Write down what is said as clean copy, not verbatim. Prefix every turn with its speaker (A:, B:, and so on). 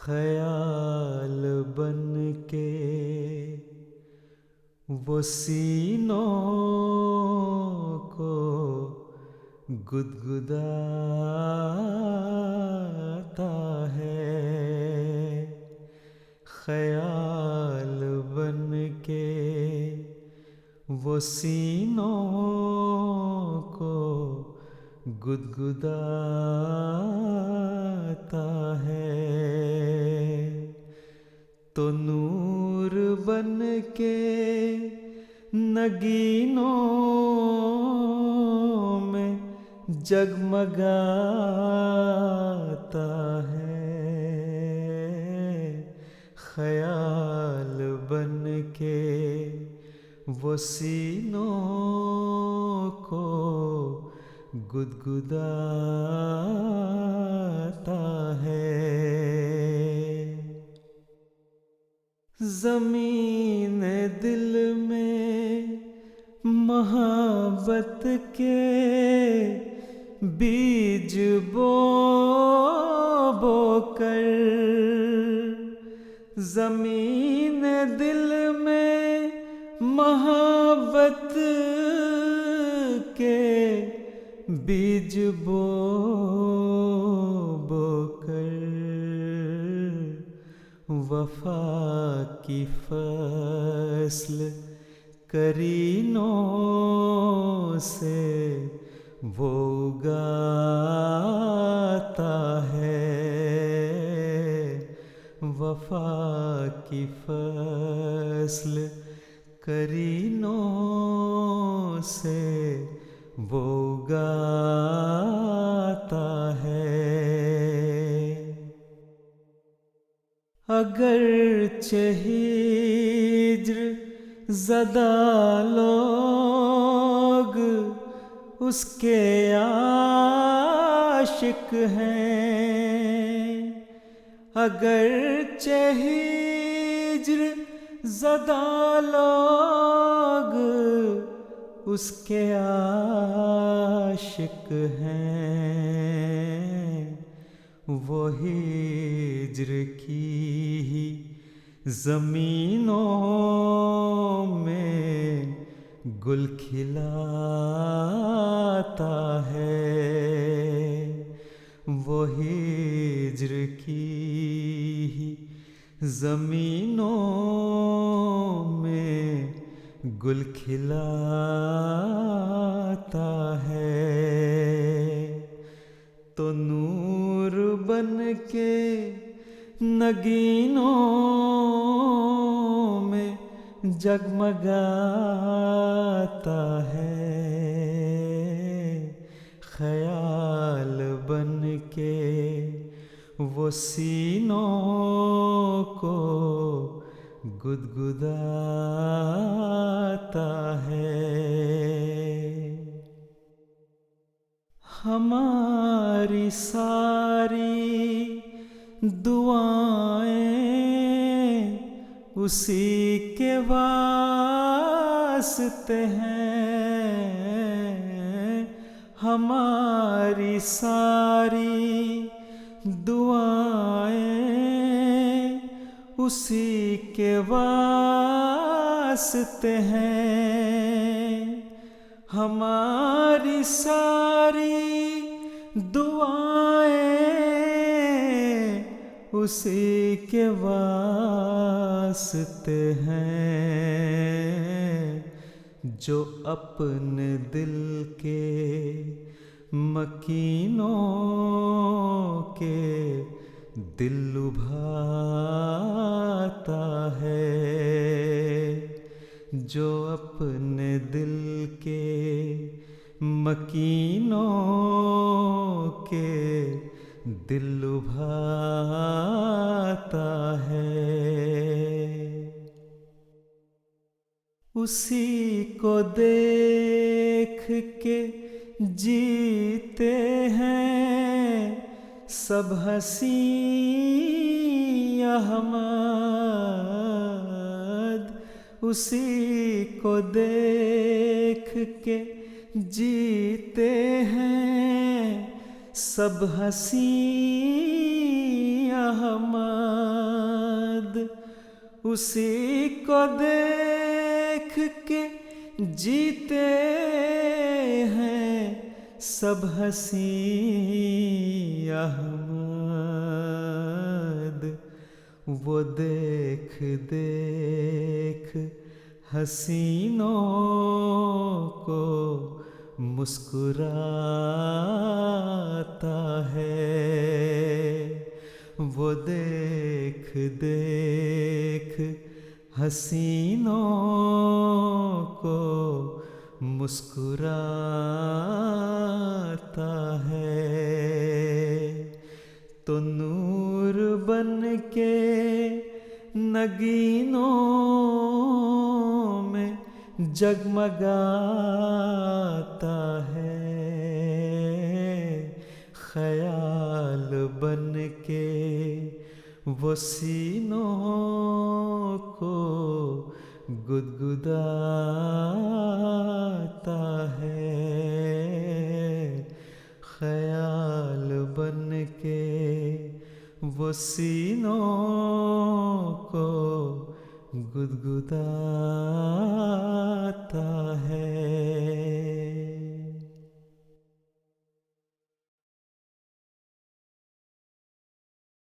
A: خیال بن کے وہ سینوں کو گدگداتا ہے، خیال بن کے وہ سینوں کو گدگداتا ہے، تو نور بن کے نگینوں میں جگمگاتا ہے، خیال بن کے وہ سینوں کو گدگداتا ہے۔ زمین دل میں محبت کے بیج بو بو کر، زمین دل میں محبت کے بیج بو بو کر، وفا کی فصل کرینوں سے وہ اگاتا ہے، وفا کی فصل کرینوں سے وہ اگاتا ہے، اگرچہ ہجر زدہ لوگ اس کے عاشق ہیں، اگرچہ ہجر زدہ لوگ اس کے عاشق ہیں، وہ ہجر کی ہی زمینوں میں گل کھلاتا ہے، وہ ہجر کی ہی زمینوں میں گل کھلاتا ہے، تو نور بن کے نگینوں میں جگمگاتا ہے، خیال بن کے وہ سینوں کو گدگداتا ہے، ہماری ساری دعائیں اسی کے واسطے ہیں، ہماری ساری دعائیں اسی کے واسطے ہیں، ہماری ساری دعائیں اسی کے واسطے ہیں، جو اپنے دل کے مکینوں کے دل لبھاتا ہے، جو اپنے دل کے مکینوں کے دل لبھاتا ہے، اسی کو دیکھ کے جیتے ہیں سب حسین احمد، اسی کو دیکھ کے جیتے ہیں سب حسین احمد، اسی کو دیکھ کے جیتے ہیں سب حسین احمد، وہ دیکھ دیکھ حسینوں کو مسکراتا ہے، وہ دیکھ دیکھ حسینوں کو مسکراتا ہے۔ تو نور بن کے نگینوں میں جگمگاتا ہے، خیال بن کے وہ سینوں کو گدگداتا ہے، خیال بن کے وہ سینوں کو گدگداتا